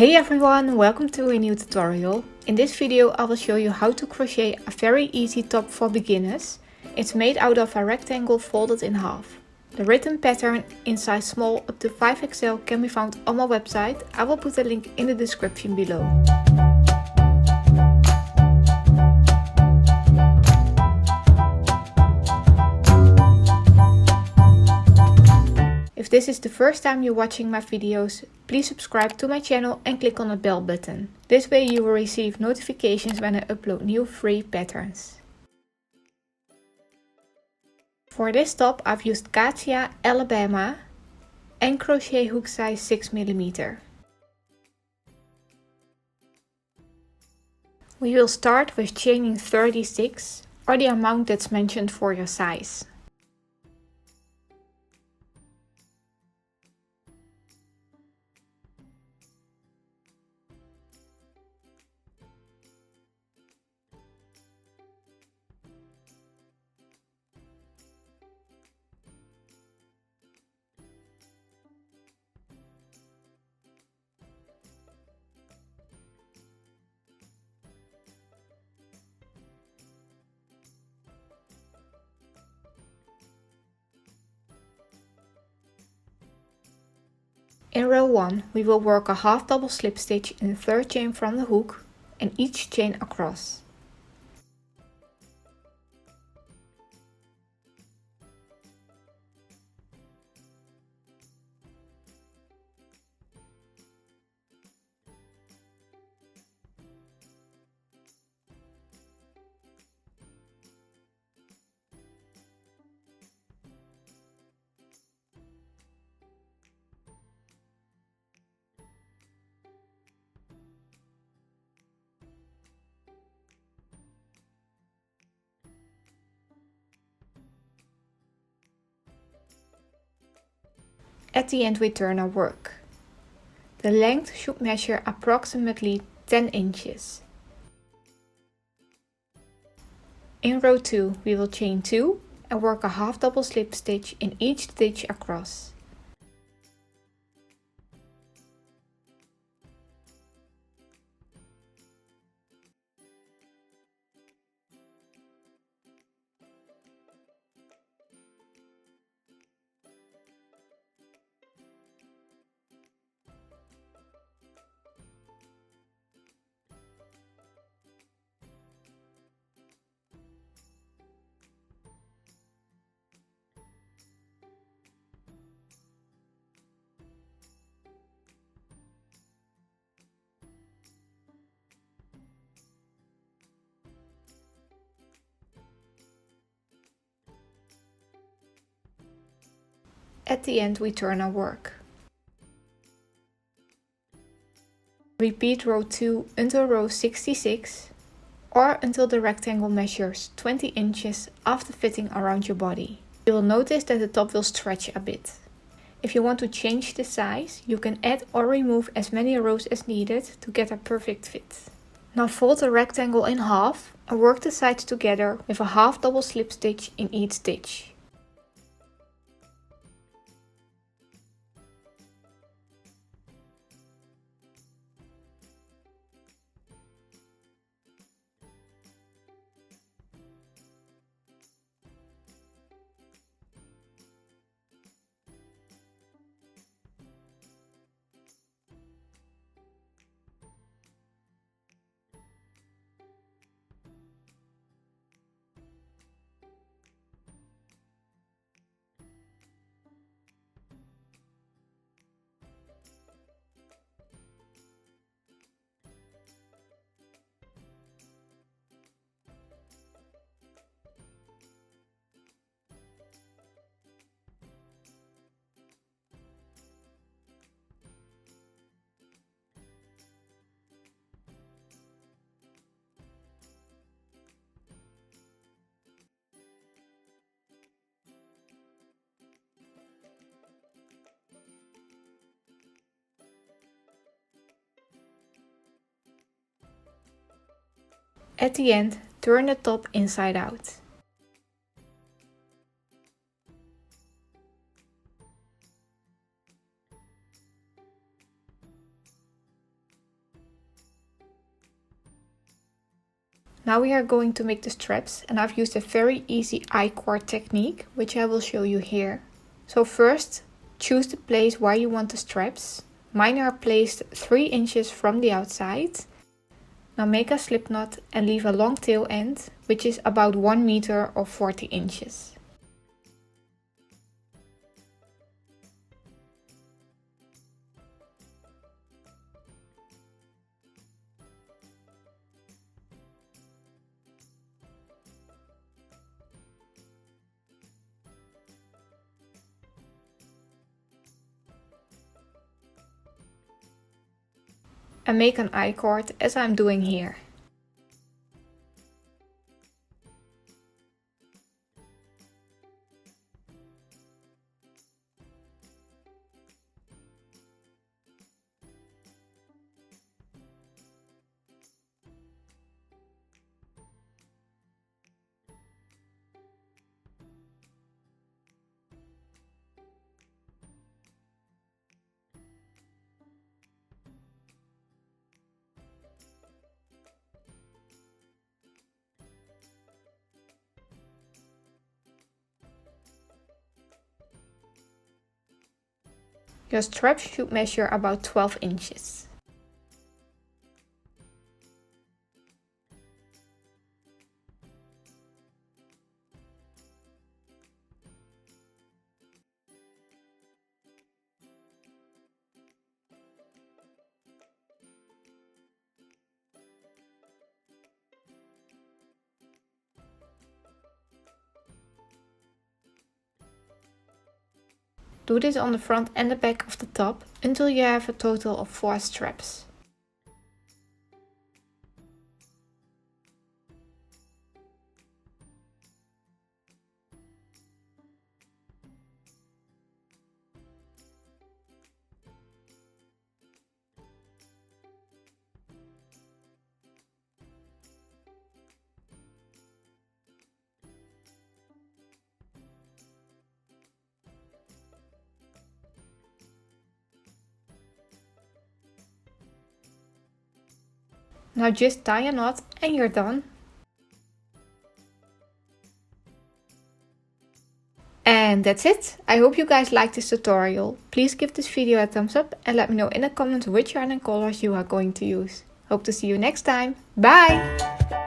Hey everyone, welcome to a new tutorial. In this video I will show you how to crochet a very easy top for beginners. It's made out of a rectangle folded in half. The written pattern in size small up to 5XL can be found on my website. I will put a link in the description below. If this is the first time you're watching my videos, please subscribe to my channel and click on the bell button. This way you will receive notifications when I upload new free patterns. For this top I've used Katia Alabama and crochet hook size 6mm. We will start with chaining 36 or the amount that's mentioned for your size. In row 1 we will work a half double slip stitch in the third chain from the hook and each chain across. At the end we turn our work. The length should measure approximately 10 inches. In row 2 we will chain 2 and work a half double slip stitch in each stitch across. At the end we turn our work. Repeat row 2 until row 66 or until the rectangle measures 20 inches after fitting around your body. You will notice that the top will stretch a bit. If you want to change the size, you can add or remove as many rows as needed to get a perfect fit. Now fold the rectangle in half and work the sides together with a half double slip stitch in each stitch. At the end, turn the top inside out. Now we are going to make the straps, and I've used a very easy I-cord technique, which I will show you here. So first, choose the place where you want the straps. Mine are placed 3 inches from the outside. Now make a slip knot and leave a long tail end, which is about 1 meter or 40 inches. And make an I-cord as I'm doing here. Your straps should measure about 12 inches. Do this on the front and the back of the top until you have a total of 4 straps. Now just tie a knot and you're done. And that's it. I hope you guys liked this tutorial. Please give this video a thumbs up and let me know in the comments which yarn and colors you are going to use. Hope to see you next time. Bye!